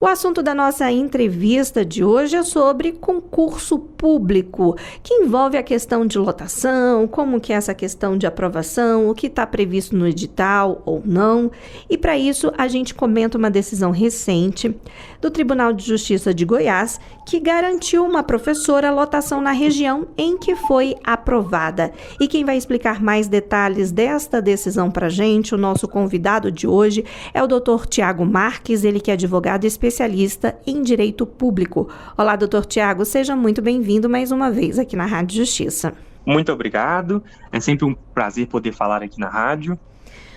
O assunto da nossa entrevista de hoje é sobre concurso público, que envolve a questão de lotação, como que é essa questão de aprovação, o que está previsto no edital ou não. E para isso a gente comenta uma decisão recente do Tribunal de Justiça de Goiás, que garantiu uma professora a lotação na região em que foi aprovada. E quem vai explicar mais detalhes desta decisão para a gente, o nosso convidado de hoje, é o Dr. Tiago Marques, ele que é advogado especialista em Direito Público. Olá, doutor Tiago, seja muito bem-vindo mais uma vez aqui na Rádio Justiça. Muito obrigado, é sempre um prazer poder falar aqui na rádio.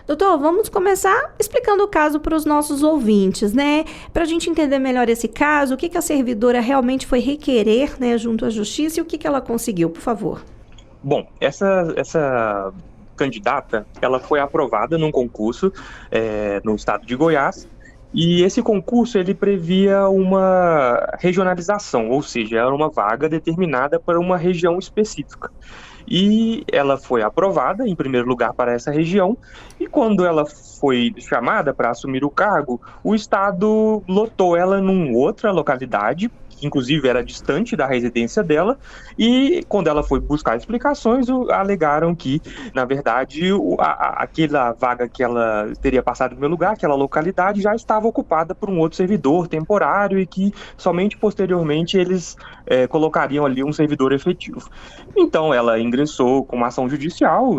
Doutor, vamos começar explicando o caso para os nossos ouvintes, né? Para a gente entender melhor esse caso, o que a servidora realmente foi requerer, né, junto à Justiça e o que ela conseguiu, por favor. Bom, essa candidata, ela foi aprovada num concurso no estado de Goiás. E esse concurso, ele previa uma regionalização, ou seja, era uma vaga determinada para uma região específica. E ela foi aprovada, em primeiro lugar, para essa região, e quando ela foi chamada para assumir o cargo, o Estado lotou ela numa outra localidade, que inclusive era distante da residência dela, e quando ela foi buscar explicações, alegaram que, na verdade, aquela vaga que ela teria passado no meu lugar, aquela localidade, já estava ocupada por um outro servidor temporário e que somente posteriormente eles colocariam ali um servidor efetivo. Então ela ingressou com uma ação judicial,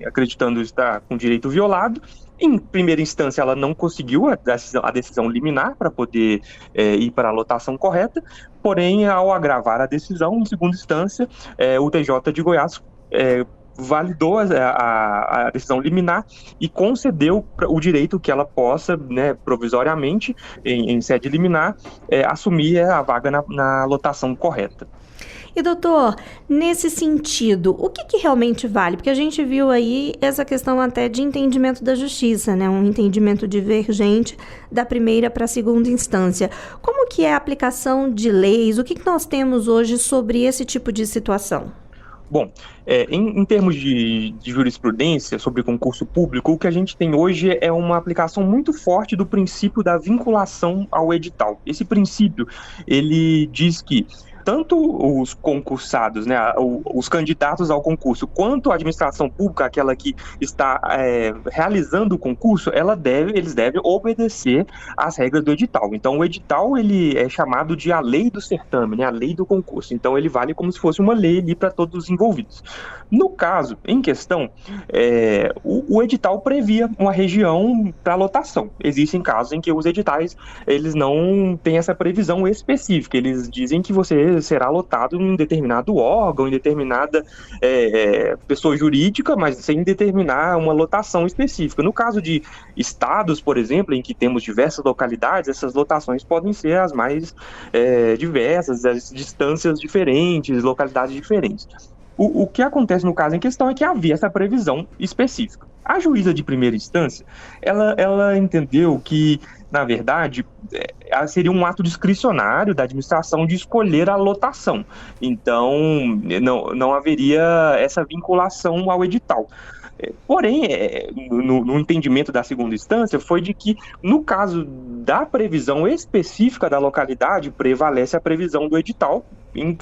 acreditando estar com direito violado. Em primeira instância, ela não conseguiu a decisão liminar para poder ir para a lotação correta, porém, ao agravar a decisão, em segunda instância, o TJ de Goiás validou a decisão liminar e concedeu o direito que ela possa, né, provisoriamente, em sede liminar, assumir a vaga na lotação correta. E, doutor, nesse sentido, o que realmente vale? Porque a gente viu aí essa questão até de entendimento da justiça, né? Um entendimento divergente da primeira para a segunda instância. Como que é a aplicação de leis? O que nós temos hoje sobre esse tipo de situação? Bom, em termos de jurisprudência sobre concurso público, o que a gente tem hoje é uma aplicação muito forte do princípio da vinculação ao edital. Esse princípio, ele diz que tanto os concursados, né, os candidatos ao concurso, quanto a administração pública, aquela que está realizando o concurso, eles devem obedecer às regras do edital. Então, o edital, ele é chamado de a lei do certame, né, a lei do concurso. Então, ele vale como se fosse uma lei ali para todos os envolvidos. No caso, em questão, o edital previa uma região para lotação. Existem casos em que os editais, eles não têm essa previsão específica. Eles dizem que você será lotado em determinado órgão, em determinada pessoa jurídica, mas sem determinar uma lotação específica. No caso de estados, por exemplo, em que temos diversas localidades, essas lotações podem ser as mais diversas, as distâncias diferentes, localidades diferentes. O que acontece no caso em questão é que havia essa previsão específica. A juíza de primeira instância, ela entendeu que, na verdade, seria um ato discricionário da administração de escolher a lotação. Então, não haveria essa vinculação ao edital. Porém, no entendimento da segunda instância, foi de que, no caso da previsão específica da localidade, prevalece a previsão do edital,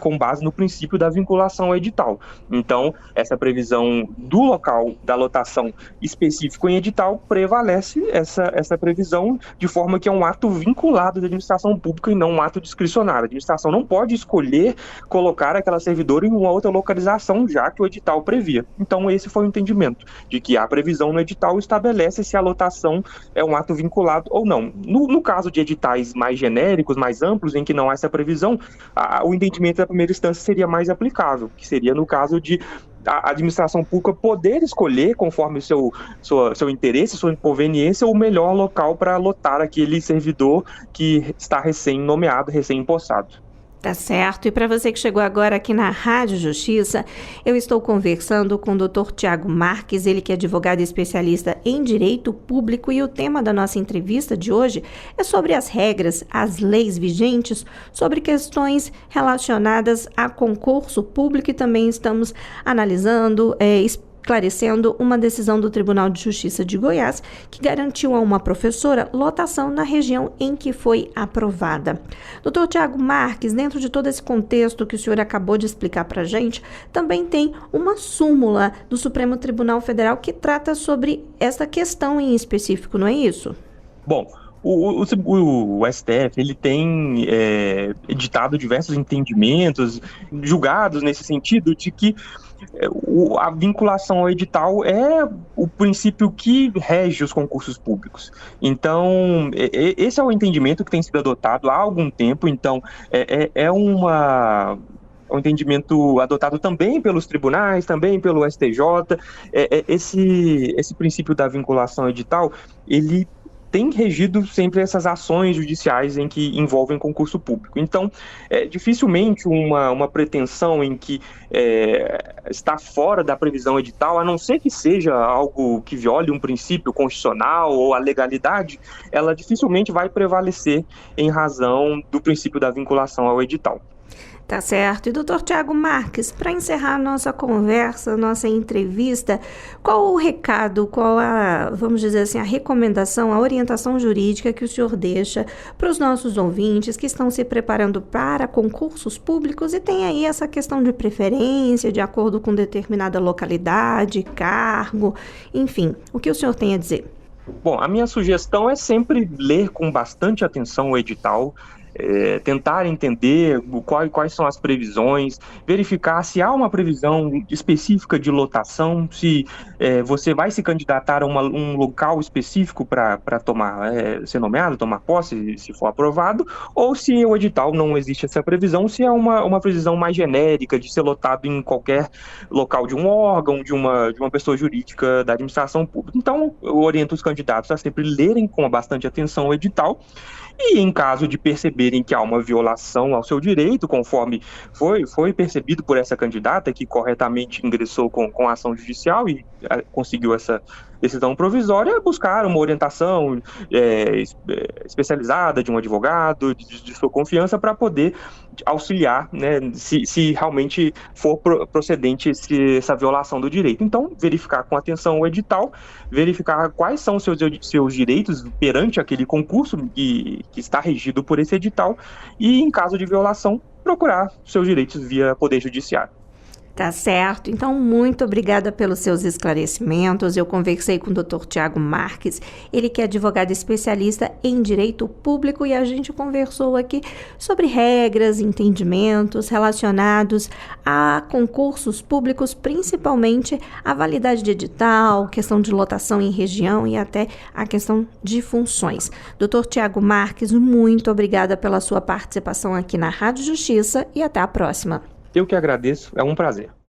com base no princípio da vinculação ao edital. Então, essa previsão do local da lotação específico em edital prevalece essa previsão, de forma que é um ato vinculado da administração pública e não um ato discricionário. A administração não pode escolher colocar aquela servidora em uma outra localização, já que o edital previa. Então, esse foi o entendimento, de que a previsão no edital estabelece se a lotação é um ato vinculado ou não. No caso de editais mais genéricos, mais amplos, em que não há essa previsão, o entendimento da primeira instância seria mais aplicável, que seria no caso de a administração pública poder escolher, conforme seu interesse, sua conveniência, o melhor local para lotar aquele servidor que está recém-nomeado, recém-empossado. Tá certo. E para você que chegou agora aqui na Rádio Justiça, eu estou conversando com o Dr. Tiago Marques, ele que é advogado especialista em Direito Público, e o tema da nossa entrevista de hoje é sobre as regras, as leis vigentes, sobre questões relacionadas a concurso público, e também estamos analisando, esclarecendo uma decisão do Tribunal de Justiça de Goiás que garantiu a uma professora lotação na região em que foi aprovada. Dr. Tiago Marques, dentro de todo esse contexto que o senhor acabou de explicar para a gente, também tem uma súmula do Supremo Tribunal Federal que trata sobre essa questão em específico, não é isso? Bom, o STF ele tem editado diversos entendimentos, julgados nesse sentido de que a vinculação ao edital é o princípio que rege os concursos públicos. Então, esse é o entendimento que tem sido adotado há algum tempo. Então, um entendimento adotado também pelos tribunais, também pelo STJ. Esse princípio da vinculação ao edital, ele tem regido sempre essas ações judiciais em que envolvem concurso público. Então, dificilmente uma pretensão em que está fora da previsão edital, a não ser que seja algo que viole um princípio constitucional ou a legalidade, ela dificilmente vai prevalecer em razão do princípio da vinculação ao edital. Tá certo. E doutor Tiago Marques, para encerrar nossa conversa, nossa entrevista, qual o recado, vamos dizer assim, a recomendação, a orientação jurídica que o senhor deixa para os nossos ouvintes que estão se preparando para concursos públicos e tem aí essa questão de preferência, de acordo com determinada localidade, cargo, enfim, o que o senhor tem a dizer? Bom, a minha sugestão é sempre ler com bastante atenção o edital, tentar entender quais são as previsões, verificar se há uma previsão específica de lotação, se você vai se candidatar a um local específico para ser nomeado, tomar posse, se for aprovado, ou se o edital não existe essa previsão, se é uma previsão mais genérica de ser lotado em qualquer local de um órgão, de uma pessoa jurídica da administração pública. Então, eu oriento os candidatos a sempre lerem com bastante atenção o edital e, em caso de perceberem que há uma violação ao seu direito, conforme foi percebido por essa candidata que corretamente ingressou com a ação judicial e conseguiu essa decisão provisória, buscar uma orientação especializada de um advogado, de sua confiança, para poder auxiliar, né, se realmente for procedente essa violação do direito. Então, verificar com atenção o edital, verificar quais são os seus direitos perante aquele concurso que está regido por esse edital e, em caso de violação, procurar seus direitos via Poder Judiciário. Tá certo. Então, muito obrigada pelos seus esclarecimentos. Eu conversei com o Dr. Tiago Marques, ele que é advogado especialista em direito público e a gente conversou aqui sobre regras, entendimentos relacionados a concursos públicos, principalmente a validade de edital, questão de lotação em região e até a questão de funções. Dr. Tiago Marques, muito obrigada pela sua participação aqui na Rádio Justiça e até a próxima. Eu que agradeço, é um prazer.